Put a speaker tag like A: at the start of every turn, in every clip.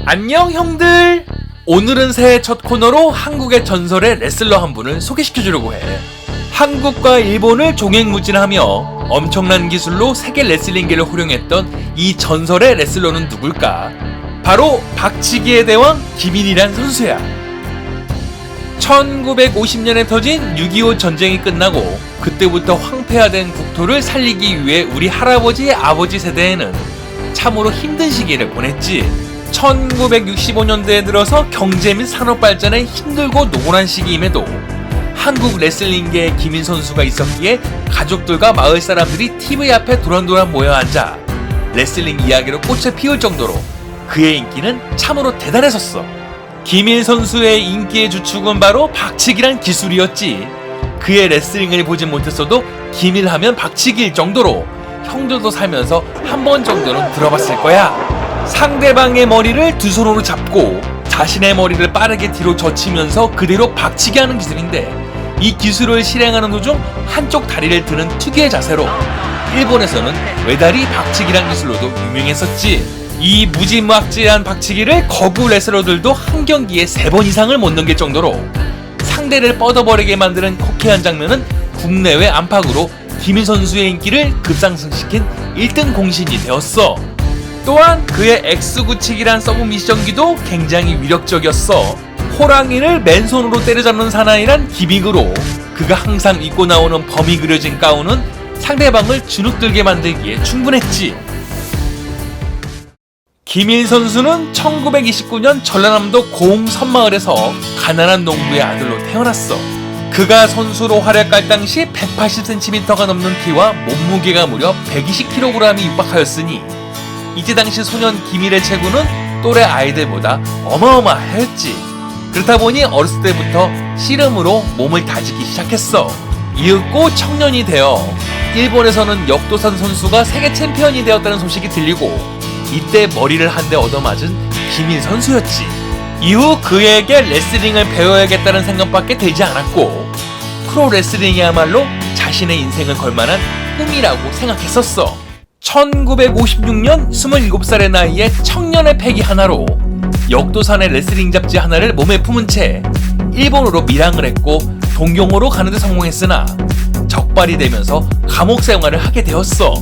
A: 안녕 형들! 오늘은 새해 첫 코너로 한국의 전설의 레슬러 한 분을 소개시켜주려고 해. 한국과 일본을 종횡무진하며 엄청난 기술로 세계 레슬링계를 호령했던 이 전설의 레슬러는 누굴까? 바로 박치기의 대왕 김인이란 선수야. 1950년에 터진 6.25 전쟁이 끝나고 그때부터 황폐화된 국토를 살리기 위해 우리 할아버지의 아버지 세대에는 참으로 힘든 시기를 보냈지. 1965년대에 들어서 경제 및 산업 발전에 힘들고 노곤한 시기임에도 한국 레슬링계에 김인 선수가 있었기에 가족들과 마을 사람들이 TV 앞에 도란도란 모여 앉아 레슬링 이야기로 꽃을 피울 정도로 그의 인기는 참으로 대단했었어. 김인 선수의 인기의 주축은 바로 박치기란 기술이었지. 그의 레슬링을 보진 못했어도 김인 하면 박치기일 정도로 형들도 살면서 한 번 정도는 들어봤을 거야. 상대방의 머리를 두 손으로 잡고 자신의 머리를 빠르게 뒤로 젖히면서 그대로 박치기 하는 기술인데, 이 기술을 실행하는 도중 한쪽 다리를 드는 특유의 자세로 일본에서는 외다리 박치기란 기술로도 유명했었지. 이 무지막지한 박치기를 거구 레슬러들도 한 경기에 3번 이상을 못 넘길 정도로 상대를 뻗어버리게 만드는 코케한 장면은 국내외 안팎으로 김인 선수의 인기를 급상승시킨 1등 공신이 되었어. 또한 그의 X구치기란 서브 미션기도 굉장히 위력적이었어. 호랑이를 맨손으로 때려잡는 사나이란 기믹으로 그가 항상 입고 나오는 범이 그려진 가운은 상대방을 주눅들게 만들기에 충분했지. 김인 선수는 1929년 전라남도 고흥 섬마을에서 가난한 농부의 아들로 태어났어. 그가 선수로 활약할 당시 180cm가 넘는 키와 몸무게가 무려 120kg이 육박하였으니 이때 당시 소년 김일의 체구는 또래 아이들보다 어마어마했지. 그렇다 보니 어렸을 때부터 씨름으로 몸을 다지기 시작했어. 이윽고 청년이 되어 일본에서는 역도산 선수가 세계 챔피언이 되었다는 소식이 들리고 이때 머리를 한 대 얻어맞은 김인 선수였지. 이후 그에게 레슬링을 배워야겠다는 생각밖에 들지 않았고 프로레슬링이야말로 자신의 인생을 걸만한 꿈이라고 생각했었어. 1956년 27살의 나이에 청년의 패기 하나로 역도산의 레슬링 잡지 하나를 몸에 품은 채 일본으로 밀항을 했고 동경으로 가는데 성공했으나 적발이 되면서 감옥 생활을 하게 되었어.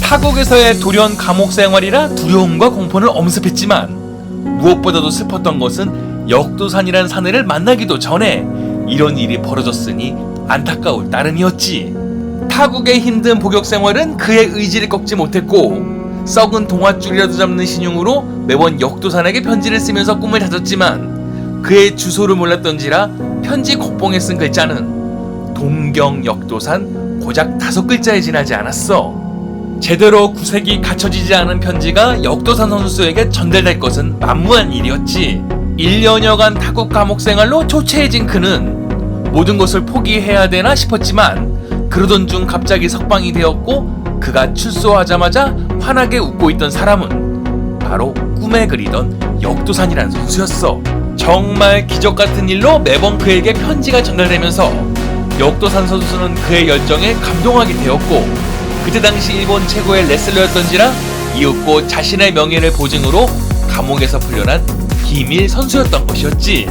A: 타국에서의 돌연 감옥 생활이라 두려움과 공포를 엄습했지만 무엇보다도 슬펐던 것은 역도산이란 사내를 만나기도 전에 이런 일이 벌어졌으니 안타까울 따름이었지. 타국의 힘든 복역 생활은 그의 의지를 꺾지 못했고 썩은 동아줄이라도 잡는 신용으로 매번 역도산에게 편지를 쓰면서 꿈을 다졌지만 그의 주소를 몰랐던지라 편지 겉봉에 쓴 글자는 동경 역도산 고작 5글자에 지나지 않았어. 제대로 구색이 갖춰지지 않은 편지가 역도산 선수에게 전달될 것은 만무한 일이었지. 1년여간 타국 감옥 생활로 초췌해진 그는 모든 것을 포기해야 되나 싶었지만 그러던 중 갑자기 석방이 되었고 그가 출소하자마자 환하게 웃고 있던 사람은 바로 꿈에 그리던 역도산이란 선수였어. 정말 기적같은 일로 매번 그에게 편지가 전달되면서 역도산 선수는 그의 열정에 감동하게 되었고 그때 당시 일본 최고의 레슬러였던지라 이윽고 자신의 명예를 보증으로 감옥에서 풀려난 김일 선수였던 것이었지.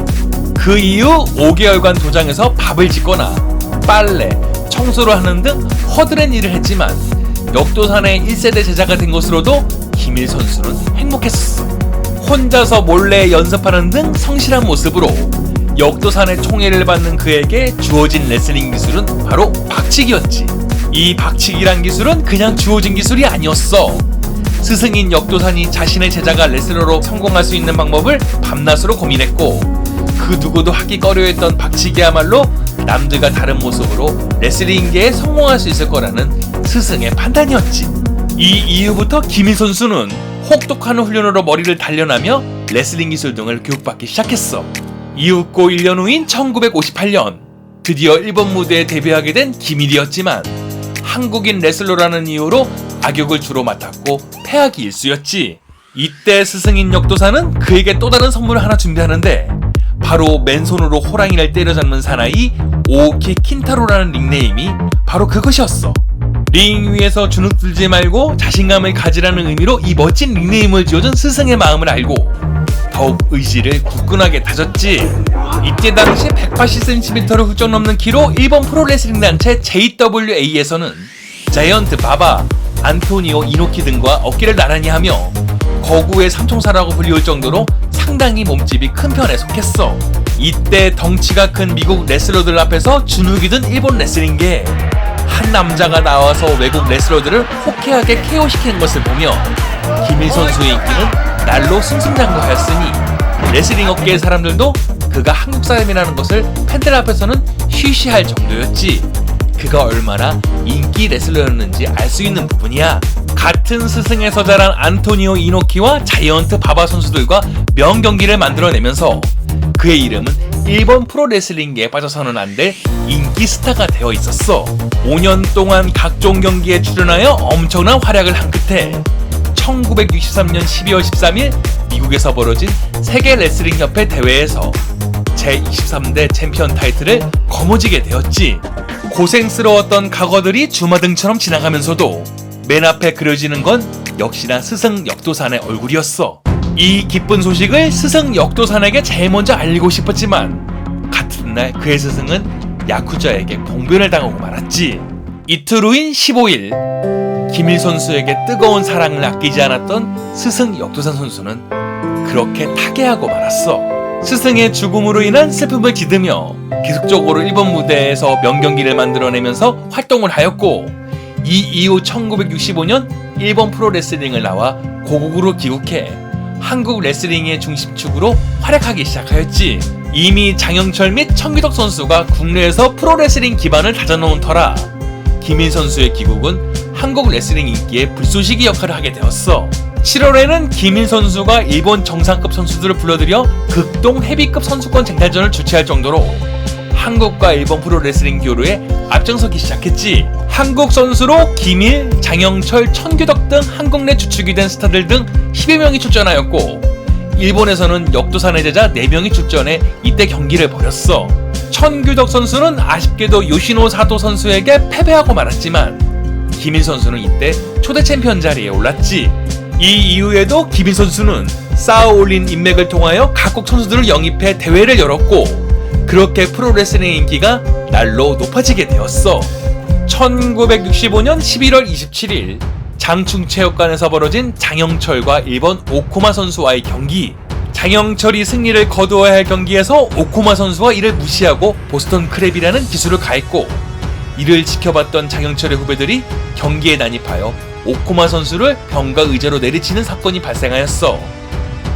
A: 그 이후 5개월간 도장에서 밥을 짓거나 빨래, 청소를 하는 등 허드렛 일을 했지만 역도산의 1세대 제자가 된 것으로도 김일 선수는 행복했었어. 혼자서 몰래 연습하는 등 성실한 모습으로 역도산의 총애를 받는 그에게 주어진 레슬링 기술은 바로 박치기였지. 이 박치기란 기술은 그냥 주어진 기술이 아니었어. 스승인 역도산이 자신의 제자가 레슬러로 성공할 수 있는 방법을 밤낮으로 고민했고 그 누구도 하기 꺼려했던 박치기야말로 남들과 다른 모습으로 레슬링계에 성공할 수 있을 거라는 스승의 판단이었지. 이 이후부터 김인 선수는 혹독한 훈련으로 머리를 단련하며 레슬링 기술 등을 교육받기 시작했어. 이윽고 1년 후인 1958년 드디어 일본 무대에 데뷔하게 된 김일이었지만 한국인 레슬러라는 이유로 악역을 주로 맡았고 패하기 일쑤였지. 이때 스승인 역도사는 그에게 또 다른 선물을 하나 준비하는데 바로 맨손으로 호랑이를 때려잡는 사나이 오오키 킨타로라는 닉네임이 바로 그것이었어. 링 위에서 주눅들지 말고 자신감을 가지라는 의미로 이 멋진 닉네임을 지어준 스승의 마음을 알고 더욱 의지를 굳건하게 다졌지. 이때 당시 180cm를 훌쩍 넘는 키로 일본 프로레슬링 단체 JWA에서는 자이언트 바바, 안토니오 이노키 등과 어깨를 나란히 하며 거구의 삼총사라고 불리울 정도로 상당히 몸집이 큰 편에 속했어. 이때 덩치가 큰 미국 레슬러들 앞에서 주눅이 든 일본 레슬링계에 한 남자가 나와서 외국 레슬러들을 호쾌하게 KO시키는 것을 보며 김일 선수의 인기는 날로 승승장구하였으니 레슬링 업계의 사람들도 그가 한국 사람이라는 것을 팬들 앞에서는 쉬쉬할 정도였지. 그가 얼마나 인기 레슬러였는지 알 수 있는 부분이야. 같은 스승에서 자란 안토니오 이노키와 자이언트 바바 선수들과 명경기를 만들어내면서 그의 이름은 일본 프로레슬링계에 빠져서는 안 될 인기 스타가 되어 있었어. 5년 동안 각종 경기에 출연하여 엄청난 활약을 한 끝에 1963년 12월 13일 미국에서 벌어진 세계 레슬링 협회 대회에서 제23대 챔피언 타이틀을 거머쥐게 되었지. 고생스러웠던 과거들이 주마등처럼 지나가면서도 맨 앞에 그려지는 건 역시나 스승 역도산의 얼굴이었어. 이 기쁜 소식을 스승 역도산에게 제일 먼저 알리고 싶었지만 같은 날 그의 스승은 야쿠자에게 봉변을 당하고 말았지. 이틀 후인 15일 김일 선수에게 뜨거운 사랑을 아끼지 않았던 스승 역도산 선수는 그렇게 타계하고 말았어. 스승의 죽음으로 인한 슬픔을 지으며 계속적으로 일본 무대에서 명경기를 만들어내면서 활동을 하였고, 이 이후 1965년 일본 프로레슬링을 나와 고국으로 귀국해 한국 레슬링의 중심축으로 활약하기 시작하였지. 이미 장영철 및 청규덕 선수가 국내에서 프로레슬링 기반을 다져놓은 터라 김일 선수의 귀국은 한국 레슬링 인기의 불쏘시개 역할을 하게 되었어. 7월에는 김일 선수가 일본 정상급 선수들을 불러들여 극동 헤비급 선수권 쟁탈전을 주최할 정도로 한국과 일본 프로레슬링 교류에 앞장서기 시작했지. 한국 선수로 김일, 장영철, 천규덕 등 한국 내 주축이 된 스타들 등 10여 명이 출전하였고, 일본에서는 역도산의 제자 4명이 출전해 이때 경기를 벌였어. 천규덕 선수는 아쉽게도 요시노 사토 선수에게 패배하고 말았지만 김일 선수는 이때 초대 챔피언 자리에 올랐지. 이 이후에도 김일 선수는 쌓아 올린 인맥을 통하여 각국 선수들을 영입해 대회를 열었고, 그렇게 프로레슬링 인기가 날로 높아지게 되었어. 1965년 11월 27일 장충체육관에서 벌어진 장영철과 일본 오코마 선수와의 경기. 장영철이 승리를 거두어야 할 경기에서 오코마 선수가 이를 무시하고 보스턴 크랩이라는 기술을 가했고, 이를 지켜봤던 장영철의 후배들이 경기에 난입하여 오코마 선수를 병가 의자로 내리치는 사건이 발생하였어.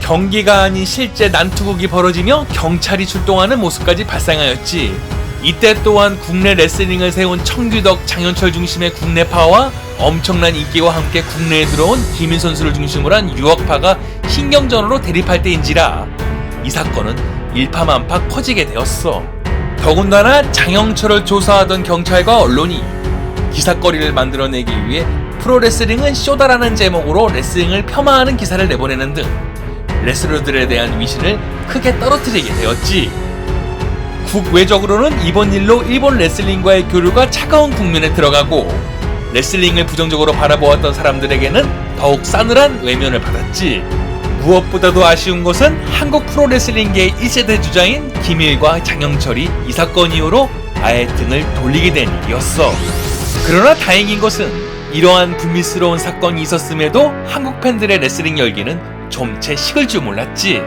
A: 경기가 아닌 실제 난투극이 벌어지며 경찰이 출동하는 모습까지 발생하였지. 이때 또한 국내 레슬링을 세운 청규덕, 장현철 중심의 국내파와 엄청난 인기와 함께 국내에 들어온 김일 선수를 중심으로 한 유학파가 신경전으로 대립할 때인지라 이 사건은 일파만파 커지게 되었어. 더군다나 장영철을 조사하던 경찰과 언론이 기사거리를 만들어내기 위해 프로레슬링은 쇼다라는 제목으로 레슬링을 폄하하는 기사를 내보내는 등 레슬러들에 대한 위신을 크게 떨어뜨리게 되었지. 국외적으로는 이번 일로 일본 레슬링과의 교류가 차가운 국면에 들어가고, 레슬링을 부정적으로 바라보았던 사람들에게는 더욱 싸늘한 외면을 받았지. 무엇보다도 아쉬운 것은 한국 프로레슬링계의 1세대 주자인 김일과 장영철이 이 사건 이후로 아예 등을 돌리게 된 일이었어. 그러나 다행인 것은 이러한 불미스러운 사건이 있었음에도 한국 팬들의 레슬링 열기는 좀 채 식을 줄 몰랐지.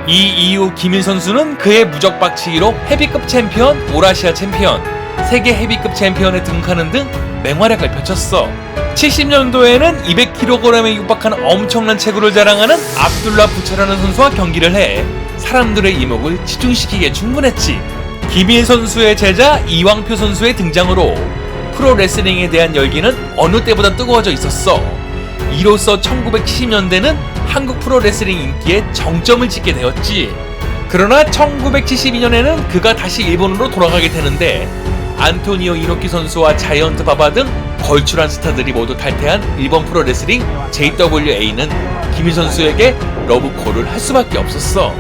A: 이 이후 김일 선수는 그의 무적 박치기로 헤비급 챔피언, 오라시아 챔피언, 세계 헤비급 챔피언에 등극하는 등 맹활약을 펼쳤어. 70년도에는 200kg에 육박하는 엄청난 체구를 자랑하는 압둘라 부차라는 선수와 경기를 해 사람들의 이목을 집중시키기에 충분했지. 김일 선수의 제자 이왕표 선수의 등장으로 프로레슬링에 대한 열기는 어느 때보다 뜨거워져 있었어. 이로써 1970년대는 한국 프로레슬링 인기에 정점을 찍게 되었지. 그러나 1972년에는 그가 다시 일본으로 돌아가게 되는데, 안토니오 이노키 선수와 자이언트 바바 등 걸출한 스타들이 모두 탈퇴한 일본 프로레슬링 JWA는 김일 선수에게 러브콜을 할 수밖에 없었어.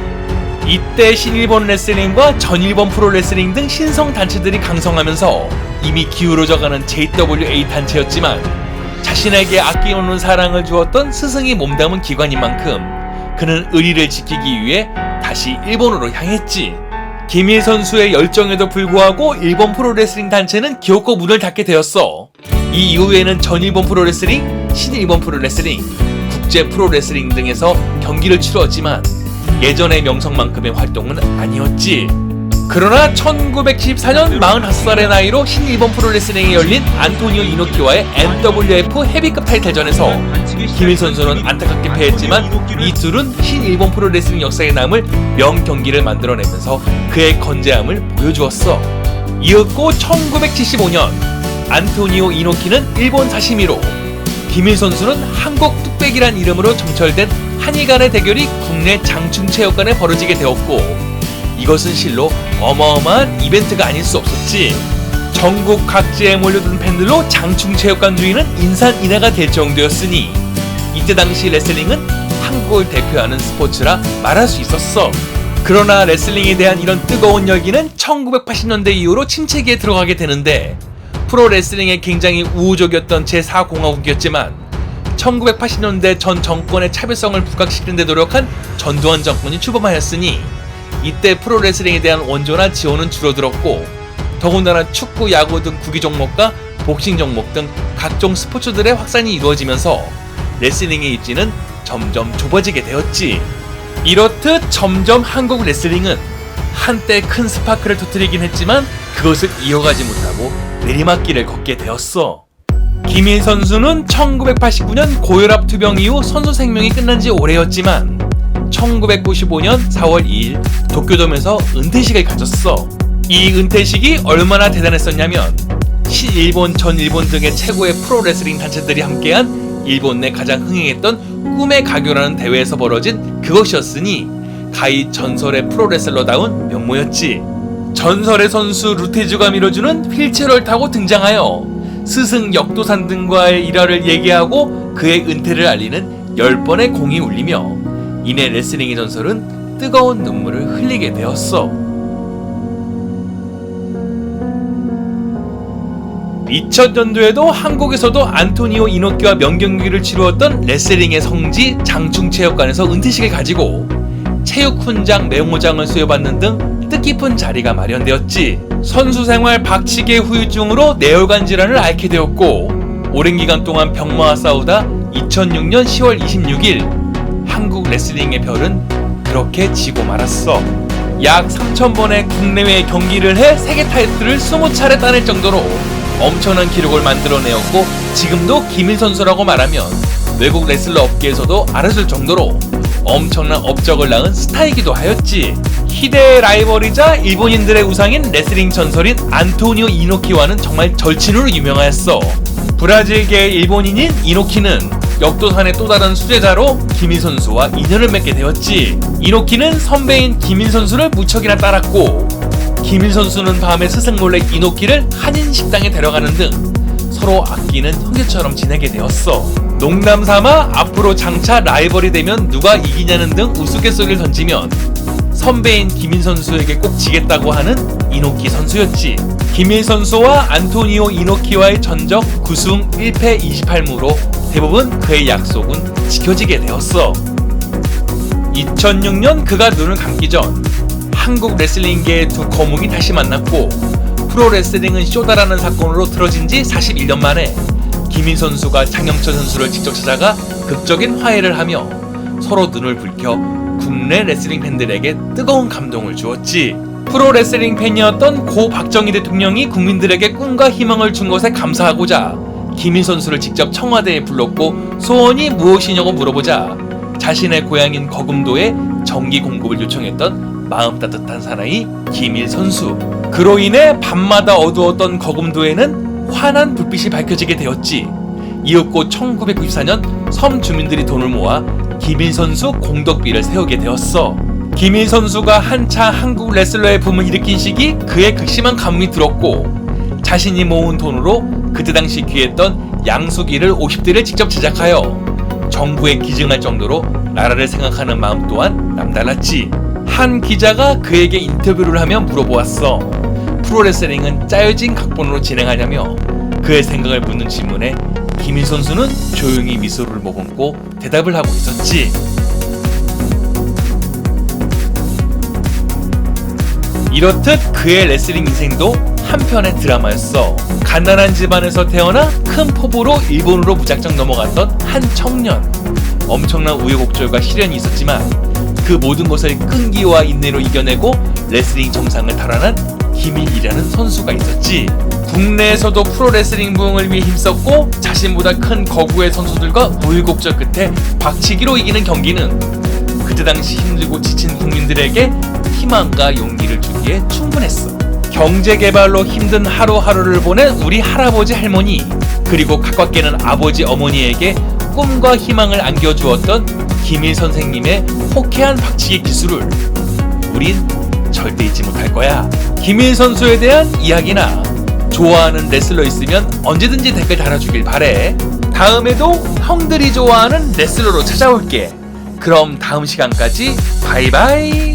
A: 이때 신일본 레슬링과 전일본 프로레슬링 등 신성 단체들이 강성하면서 이미 기울어져가는 JWA 단체였지만, 자신에게 아낌없는 사랑을 주었던 스승이 몸담은 기관인 만큼 그는 의리를 지키기 위해 다시 일본으로 향했지. 김일 선수의 열정에도 불구하고 일본 프로레슬링 단체는 기어코 문을 닫게 되었어. 이 이후에는 전일본 프로레슬링, 신일본 프로레슬링, 국제 프로레슬링 등에서 경기를 치루었지만 예전의 명성만큼의 활동은 아니었지. 그러나 1914년 45살의 나이로 신일본 프로레슬링에 열린 안토니오 이노키와의 NWF 헤비급 타이틀전에서 김일 선수는 안타깝게 패했지만 이 둘은 신일본 프로레슬링 역사에 남을 명경기를 만들어내면서 그의 건재함을 보여주었어. 이었고 1975년 안토니오 이노키는 일본 사시미로, 김일 선수는 한국 뚝배기란 이름으로 점철된 한일 간의 대결이 국내 장충체육관에 벌어지게 되었고, 이것은 실로 어마어마한 이벤트가 아닐 수 없었지. 전국 각지에 몰려든 팬들로 장충체육관 주인은 인산인해가 될 정도였으니 이때 당시 레슬링은 한국을 대표하는 스포츠라 말할 수 있었어. 그러나 레슬링에 대한 이런 뜨거운 열기는 1980년대 이후로 침체기에 들어가게 되는데, 프로레슬링에 굉장히 우호적이었던 제4공화국이었지만 1980년대 전 정권의 차별성을 부각시키는 데 노력한 전두환 정권이 출범하였으니 이때 프로레슬링에 대한 원조나 지원은 줄어들었고, 더군다나 축구, 야구 등 구기 종목과 복싱 종목 등 각종 스포츠들의 확산이 이루어지면서 레슬링의 입지는 점점 좁아지게 되었지. 이렇듯 점점 한국 레슬링은 한때 큰 스파크를 터뜨리긴 했지만 그것을 이어가지 못하고 내리막길을 걷게 되었어. 김일 선수는 1989년 고혈압 투병 이후 선수 생명이 끝난 지 오래였지만 1995년 4월 2일 도쿄돔에서 은퇴식을 가졌어. 이 은퇴식이 얼마나 대단했었냐면 신일본, 전일본 등의 최고의 프로레슬링 단체들이 함께한 일본 내 가장 흥행했던 꿈의 가교라는 대회에서 벌어진 그것이었으니 가히 전설의 프로레슬러다운 면모였지. 전설의 선수 루테즈가 밀어주는 휠체어를 타고 등장하여 스승 역도산 등과의 일화를 얘기하고 그의 은퇴를 알리는 10번의 공이 울리며 이내 레슬링의 전설은 뜨거운 눈물을 흘리게 되었어. 2000년도에도 한국에서도 안토니오 이노키와 명경기를 치루었던 레슬링의 성지 장충체육관에서 은퇴식을 가지고 체육훈장 메모장을 수여받는 등 뜻깊은 자리가 마련되었지. 선수 생활 박치기의 후유증으로 뇌혈관 질환을 앓게 되었고, 오랜 기간 동안 병마와 싸우다 2006년 10월 26일 한국 레슬링의 별은 그렇게 지고 말았어. 약 3,000번의 국내외 경기를 해 세계 타이틀을 20차례 따낼 정도로 엄청난 기록을 만들어내었고, 지금도 김일 선수라고 말하면 외국 레슬러 업계에서도 알아줄 정도로 엄청난 업적을 낳은 스타이기도 하였지. 희대의 라이벌이자 일본인들의 우상인 레슬링 전설인 안토니오 이노키와는 정말 절친으로 유명하였어. 브라질계의 일본인인 이노키는 역도산의 또 다른 수제자로 김일 선수와 인연을 맺게 되었지. 이노키는 선배인 김일 선수를 무척이나 따랐고, 김일 선수는 밤에 스승 몰래 이노키를 한인 식당에 데려가는 등 서로 아끼는 형제처럼 지내게 되었어. 농담 삼아 앞으로 장차 라이벌이 되면 누가 이기냐는 등 우스갯소리를 던지면 선배인 김일 선수에게 꼭 지겠다고 하는 이노키 선수였지. 김일 선수와 안토니오 이노키와의 전적 9승 1패 28무로 대부분 그의 약속은 지켜지게 되었어. 2006년 그가 눈을 감기 전 한국 레슬링계의 두 거목이 다시 만났고, 프로레슬링은 쇼다라는 사건으로 틀어진 지 41년 만에 김일 선수가 장영철 선수를 직접 찾아가 극적인 화해를 하며 서로 눈을 붉혀 국내 레슬링 팬들에게 뜨거운 감동을 주었지. 프로레슬링 팬이었던 고 박정희 대통령이 국민들에게 꿈과 희망을 준 것에 감사하고자 김일 선수를 직접 청와대에 불렀고 소원이 무엇이냐고 물어보자 자신의 고향인 거금도에 전기 공급을 요청했던 마음 따뜻한 사나이 김일 선수. 그로 인해 밤마다 어두웠던 거금도에는 환한 불빛이 밝혀지게 되었지. 이윽고 1994년 섬 주민들이 돈을 모아 김일 선수 공덕비를 세우게 되었어. 김일 선수가 한차 한국 레슬러의 붐을 일으킨 시기 그의 극심한 가뭄이 들었고, 자신이 모은 돈으로 그때 당시 귀했던 양수기를 50대를 직접 제작하여 정부에 기증할 정도로 나라를 생각하는 마음 또한 남달랐지. 한 기자가 그에게 인터뷰를 하며 물어보았어. 프로레슬링은 짜여진 각본으로 진행하냐며 그의 생각을 묻는 질문에 김일 선수는 조용히 미소를 머금고 대답을 하고 있었지. 이렇듯 그의 레슬링 인생도 한편의 드라마였어. 가난한 집안에서 태어나 큰 포부로 일본으로 무작정 넘어갔던 한 청년. 엄청난 우여곡절과 시련이 있었지만 그 모든 것을 끈기와 인내로 이겨내고 레슬링 정상을 달아난 김일이라는 선수가 있었지. 국내에서도 프로레슬링 부흥을 위해 힘썼고 자신보다 큰 거구의 선수들과 우여곡절 끝에 박치기로 이기는 경기는 그때 당시 힘들고 지친 국민들에게 희망과 용기를 주기에 충분했어. 경제개발로 힘든 하루하루를 보낸 우리 할아버지 할머니, 그리고 가깝게는 아버지 어머니에게 꿈과 희망을 안겨주었던 김일 선생님의 호쾌한 박치기 기술을 우린 절대 잊지 못할 거야. 김일 선수에 대한 이야기나 좋아하는 레슬러 있으면 언제든지 댓글 달아주길 바래. 다음에도 형들이 좋아하는 레슬러로 찾아올게. 그럼 다음 시간까지 바이바이.